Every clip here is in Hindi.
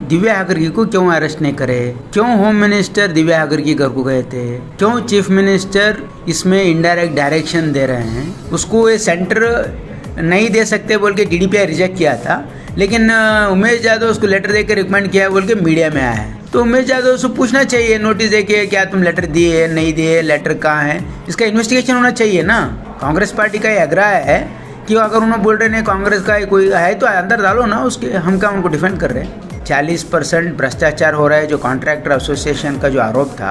दिव्या हागरकी को क्यों अरेस्ट नहीं करे, क्यों होम मिनिस्टर दिव्या हागरकी घर को गए थे, क्यों चीफ मिनिस्टर इसमें इनडायरेक्ट डायरेक्शन दे रहे हैं। उसको ये सेंटर नहीं दे सकते बोल के डीडीपीआई रिजेक्ट किया था, लेकिन उमेश यादव उसको लेटर देकर रिकमेंड किया बोल के मीडिया में आया है। तो उमेश यादव से पूछना चाहिए, नोटिस देके क्या तुम लेटर दिए नहीं दिए, लेटर कहाँ है, इसका इन्वेस्टिगेशन होना चाहिए ना। कांग्रेस पार्टी का ये आग्रह है कि अगर उन्होंने बोल रहे नहीं कांग्रेस का कोई है तो अंदर डालो ना उसके, हम क्या उनको डिफेंड कर रहे हैं। 40% भ्रष्टाचार हो रहा है जो कॉन्ट्रैक्टर एसोसिएशन का जो आरोप था,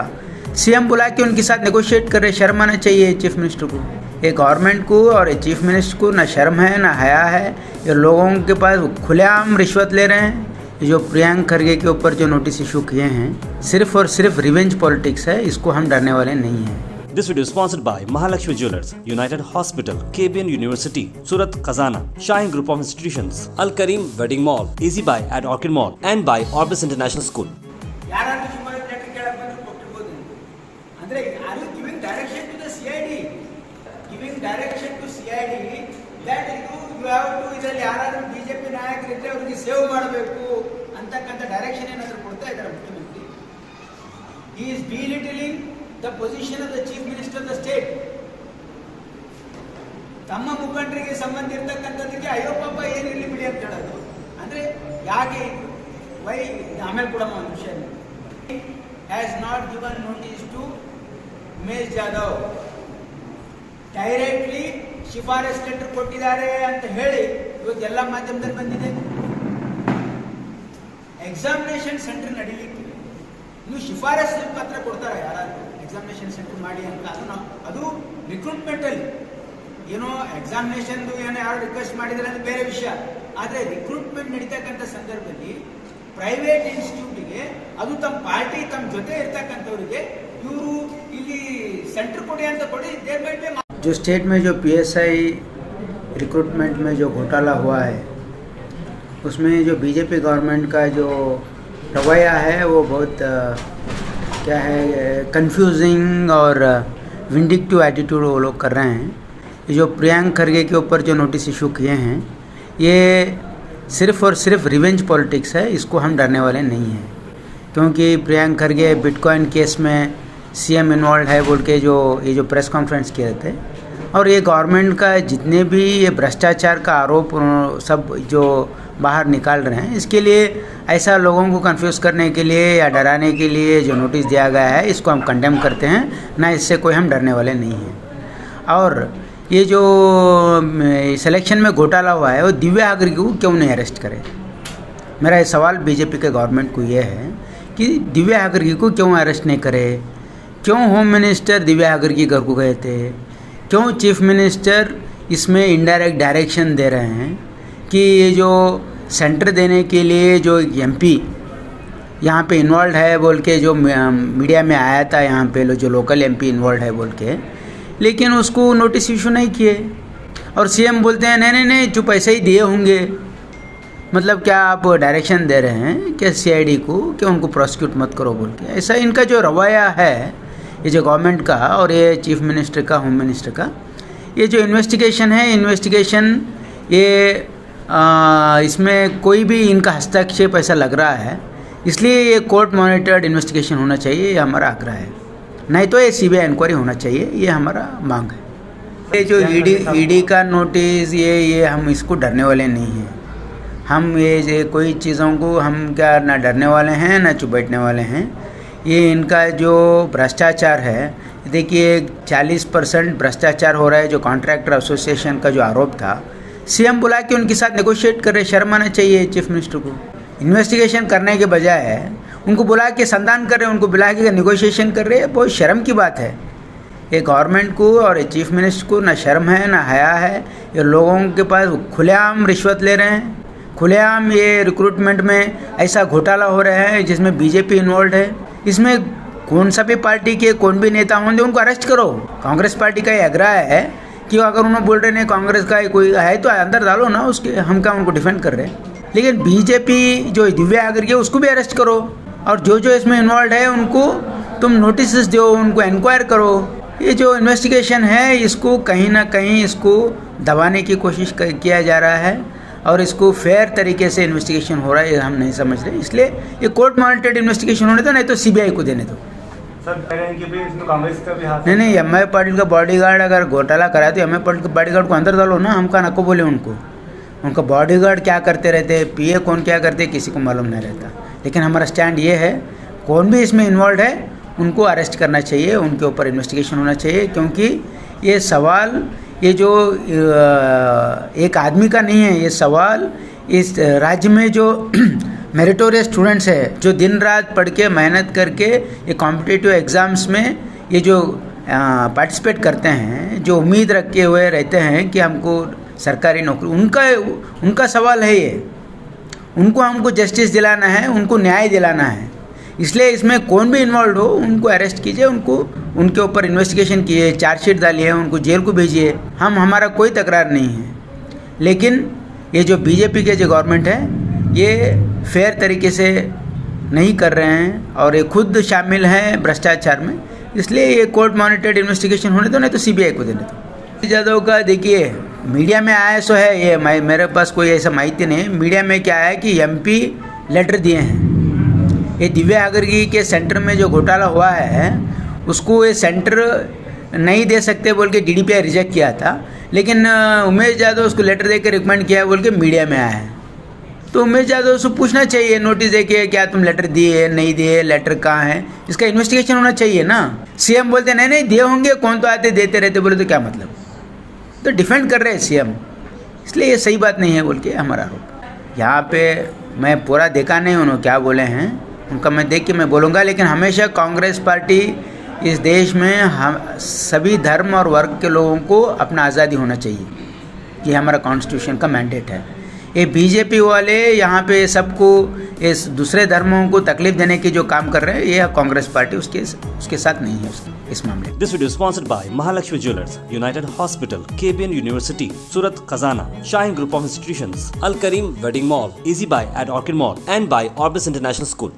सीएम बुला के उनके साथ नेगोशिएट कर रहे। शर्म आना चाहिए चीफ मिनिस्टर को। ये गवर्नमेंट को और चीफ मिनिस्टर को ना शर्म है ना हया है। ये लोगों के पास खुलेआम रिश्वत ले रहे हैं। जो प्रियंक खरगे के ऊपर जो नोटिस इशू किए हैं, सिर्फ और सिर्फ रिवेंज पॉलिटिक्स है, इसको हम डरने वाले नहीं हैं। This video is sponsored by Mahalakshmi Jewelers, United Hospital, KBN University, Surat Khazana, Shine Group of Institutions, Al Kareem Wedding Mall, Easy Buy at Orchid Mall, and by Orbis International School. ಯಾರಾದ್ರೂ ಸುಮಾರು ಲೆಟರ್ ಕೇಳಕ್ ಬಂದು ಕೊಟ್ಟಿರ್ಬೋದು. ಅಂದ್ರೆ are you giving direction to the CID, giving direction to CID that you have to ಇದರಲ್ಲಿ ಯಾರಾದ್ರೂ ಬಿಜೆಪಿ ನಾಯಕರಿದ್ರೆ ಅವರಿಗೆ ಸೇವ್ ಮಾಡಬೇಕು ಅಂತಕ್ಕಂಥ ಡೈರೆಕ್ಷನ್ ಏನಾದರೂ ಕೊಡ್ತಾ ಇದ್ದಾರೆ ಮುಖ್ಯಮಂತ್ರಿ. He is belittling the position of the chief minister of the state. ತಮ್ಮ ಮುಖಂಡರಿಗೆ ಸಂಬಂಧ ಇರತಕ್ಕಂಥದ್ದಕ್ಕೆ ಅಯ್ಯೋ ಪಾಪ ಏನಿರಲಿ ಬಿಡಿ ಅಂತ ಹೇಳೋದು. ಅಂದ್ರೆ ಯಾಕೆ ವೈ ಆಮೇಲೆ ಕೂಡ ಒಂದು ವಿಷಯ has not given notice to Umesh Jadhav, directly ಶಿಫಾರಸ್ ಲೆಟರ್ ಕೊಟ್ಟಿದ್ದಾರೆ ಅಂತ ಹೇಳಿ ಇವತ್ತೆಲ್ಲ ಮಾಧ್ಯಮದಲ್ಲಿ ಬಂದಿದೆ. ಎಕ್ಸಾಮಿನೇಷನ್ ಸೆಂಟರ್ ನಡೀಲಿಕ್ಕೆ ನೀವು ಶಿಫಾರಸ್ ಪತ್ರ ಕೊಡ್ತಾರೆ ಯಾರಾದ್ರೂ ಎಕ್ಸಾಮಿನೇಷನ್ ಸೆಂಟರ್ ಮಾಡಿ ಅಂತ, ಅದು ರಿಕ್ರೂಟ್ಮೆಂಟ್ ಅಲ್ಲಿ ಏನೋ ಎಕ್ಸಾಮಿನೇಷನ್ ಏನೋ ಯಾರು ರಿಕ್ವೆಸ್ಟ್ ಮಾಡಿದ್ರೆ ಅದು ಬೇರೆ ವಿಷಯ. ಆದರೆ ರಿಕ್ರೂಟ್ಮೆಂಟ್ ನಡೀತಕ್ಕಂಥ ಸಂದರ್ಭದಲ್ಲಿ ಪ್ರೈವೇಟ್ ಇನ್ಸ್ಟಿಟ್ಯೂಟ್ಗೆ ಅದು ತಮ್ಮ ಪಾರ್ಟಿ ತಮ್ಮ ಜೊತೆ ಇರ್ತಕ್ಕಂಥವ್ರಿಗೆ ಇವರು ಇಲ್ಲಿ ಸೆಂಟರ್ ಕೊಡಿ ಅಂತ ಕೊಡಿ. जो स्टेट में जो पीएसआई रिक्रूटमेंट में जो घोटाला हुआ है, उसमें जो बीजेपी गवर्नमेंट का जो रवैया है वो बहुत क्या है, कंफ्यूजिंग और विंडिक्टिव एटीट्यूड वो लोग कर रहे हैं। ये जो प्रियंक खरगे के ऊपर जो नोटिस इशू किए हैं, ये सिर्फ और सिर्फ रिवेंज पॉलिटिक्स है, इसको हम डरने वाले नहीं हैं। क्योंकि प्रियंक खरगे बिटकॉइन केस में सीएम इन्वॉल्व है बोल के ये जो प्रेस कॉन्फ्रेंस किए थे, और ये गवर्नमेंट का जितने भी ये भ्रष्टाचार का आरोप सब जो बाहर निकाल रहे हैं, इसके लिए ऐसा लोगों को कंफ्यूज करने के लिए या डराने के लिए जो नोटिस दिया गया है, इसको हम कंडेम करते हैं ना, इससे कोई हम डरने वाले नहीं हैं। और ये जो सिलेक्शन में घोटाला हुआ है वो दिव्या हागरकी को क्यों नहीं अरेस्ट करे। मेरा ये सवाल बीजेपी के गवर्नमेंट को ये है कि दिव्या हागरकी को क्यों अरेस्ट नहीं करे, क्यों होम मिनिस्टर दिव्या हागरकी घर को गए थे, क्यों चीफ मिनिस्टर इसमें इनडायरेक्ट डायरेक्शन दे रहे हैं कि ये जो सेंटर देने के लिए जो एमपी यहाँ पे इन्वॉल्व है बोल के जो मीडिया में आया था, यहाँ पे जो लोकल एमपी इन्वॉल्व है बोल के, लेकिन उसको नोटिस इशू नहीं किए। और सीएम बोलते हैं नहीं नहीं नहीं चुप ऐसे ही दिए होंगे। मतलब क्या आप डायरेक्शन दे रहे हैं क्या सीआईडी को कि उनको प्रोसिक्यूट मत करो बोल के। ऐसा इनका जो रवैया है ये जो गवर्नमेंट का और ये चीफ मिनिस्टर का, होम मिनिस्टर का, ये जो इन्वेस्टिगेशन है, इन्वेस्टिगेशन ये इसमें कोई भी इनका हस्तक्षेप ऐसा लग रहा है, इसलिए ये कोर्ट मॉनिटर्ड इन्वेस्टिगेशन होना चाहिए, ये हमारा आग्रह है। नहीं तो ये सीबीआई इंक्वायरी होना चाहिए, ये हमारा मांग है। ये जो ईडी का नोटिस ये हम इसको डरने वाले नहीं हैं। हम ये कोई चीज़ों को हम क्या ना डरने वाले हैं ना चुप बैठने वाले हैं। ये इनका जो भ्रष्टाचार है, देखिए 40% भ्रष्टाचार हो रहा है जो कॉन्ट्रैक्टर एसोसिएशन का जो आरोप था, सीएम बुला के उनके साथ नेगोशिएट कर रहे। शर्म आना चाहिए चीफ मिनिस्टर को। इन्वेस्टिगेशन करने के बजाय उनको बुला के संधान कर रहे हैं, उनको बुला के नेगोशिएशन कर रहे हैं, बहुत शर्म की बात है। ये गवर्नमेंट को और चीफ मिनिस्टर को ना शर्म है ना हया है। ये लोगों के पास खुलेआम रिश्वत ले रहे हैं, खुलेआम ये रिक्रूटमेंट में ऐसा घोटाला हो रहा है जिसमें बीजेपी इन्वॉल्व है। इसमें कौन सा भी पार्टी के कौन भी नेता होंगे उनको अरेस्ट करो। कांग्रेस पार्टी का ये आग्रह है कि अगर उन्होंने बोल रहे नहीं कांग्रेस का कोई है तो अंदर डालो ना उसके, हम क्या उनको डिफेंड कर रहे हैं। लेकिन बीजेपी जो दिव्या हागरकी है उसको भी अरेस्ट करो, और जो इसमें इन्वॉल्व है उनको तुम नोटिस दो, उनको इंक्वायर करो। ये जो इन्वेस्टिगेशन है इसको कहीं ना कहीं इसको दबाने की कोशिश किया जा रहा है। और इसको फेयर तरीके से इन्वेस्टिगेशन हो रहा है ये हम नहीं समझ रहे, इसलिए ये कोर्ट मॉनिटर्ड इन्वेस्टिगेशन होने दो, नहीं तो सीबीआई को देने दो। सर कह रहे हैं कि भी इसमें कांग्रेस का भी हाथ नहीं एम आई पाटिल का बॉडीगार्ड अगर घोटाला करा तो एम आई पाटिल के बॉडीगार्ड को अंदर डालो ना, हमका नको बोले उनको। उनका बॉडीगार्ड क्या करते रहते, पीए कौन क्या करते, किसी को मालूम नहीं रहता। लेकिन हमारा स्टैंड ये है, कौन भी इसमें इन्वॉल्व है उनको अरेस्ट करना चाहिए, उनके ऊपर इन्वेस्टिगेशन होना चाहिए, क्योंकि ये सवाल ये जो एक आदमी का नहीं है, ये सवाल इस राज्य में जो मेरिटोरियस स्टूडेंट्स है, जो दिन रात पढ़ के मेहनत करके ये कॉम्पिटिटिव एग्ज़ाम्स में ये जो पार्टिसिपेट करते हैं, जो उम्मीद रखे हुए रहते हैं कि हमको सरकारी नौकरी, उनका सवाल है ये। उनको हमको जस्टिस दिलाना है, उनको न्याय दिलाना है, इसलिए इसमें कौन भी इन्वॉल्व हो उनको अरेस्ट कीजिए, उनको उनके ऊपर इन्वेस्टिगेशन कीजिए, चार्जशीट डालिए, उनको जेल को भेजिए। हमारा कोई तकरार नहीं है, लेकिन ये जो बीजेपी के जो गवर्नमेंट है ये फेयर तरीके से नहीं कर रहे हैं और ये खुद शामिल हैं भ्रष्टाचार में, इसलिए ये कोर्ट मॉनिटर्ड इन्वेस्टिगेशन होने दो, नहीं तो सीबीआई को देने दो। यादव का देखिए मीडिया में आया सो है ये, मेरे पास कोई ऐसा माहिती नहीं। मीडिया में क्या है कि एमपी लेटर दिए हैं, ये दिव्या आगरगी के सेंटर में जो घोटाला हुआ है उसको ये सेंटर नहीं दे सकते बोल के डीडीपीआई रिजेक्ट किया था, लेकिन उमेश यादव उसको लेटर दे के रिकमेंड किया बोल के मीडिया में आया है। तो उमेश यादव से पूछना चाहिए, नोटिस दे के क्या तुम लेटर दिए नहीं दिए, लेटर कहाँ है, इसका इन्वेस्टिगेशन होना चाहिए ना। सीएम बोलते नहीं दिए होंगे, कौन तो आते देते रहते, बोले तो क्या मतलब, तो डिफेंड कर रहे हैं सीएम, इसलिए ये सही बात नहीं है बोल के हमारा आरोप। यहाँ पे मैं पूरा देखा नहीं उन्होंने क्या बोले हैं, उनका मैं देख के मैं बोलूँगा, लेकिन हमेशा कांग्रेस पार्टी इस देश में हम सभी धर्म और वर्ग के लोगों को अपना आज़ादी होना चाहिए, ये हमारा कॉन्स्टिट्यूशन का मैंडेट है। ये बीजेपी वाले यहाँ पे सबको इस दूसरे धर्मों को तकलीफ देने की जो काम कर रहे हैं, ये कांग्रेस पार्टी उसके साथ नहीं है इस मामले में। This video is sponsored by Mahalakshmi Jewelers, United Hospital, KBN University, Surat Khazana, Shine Group of Institutions, Al Karim Wedding Mall, Easy Buy at Orchid Mall, and by Orbis International School.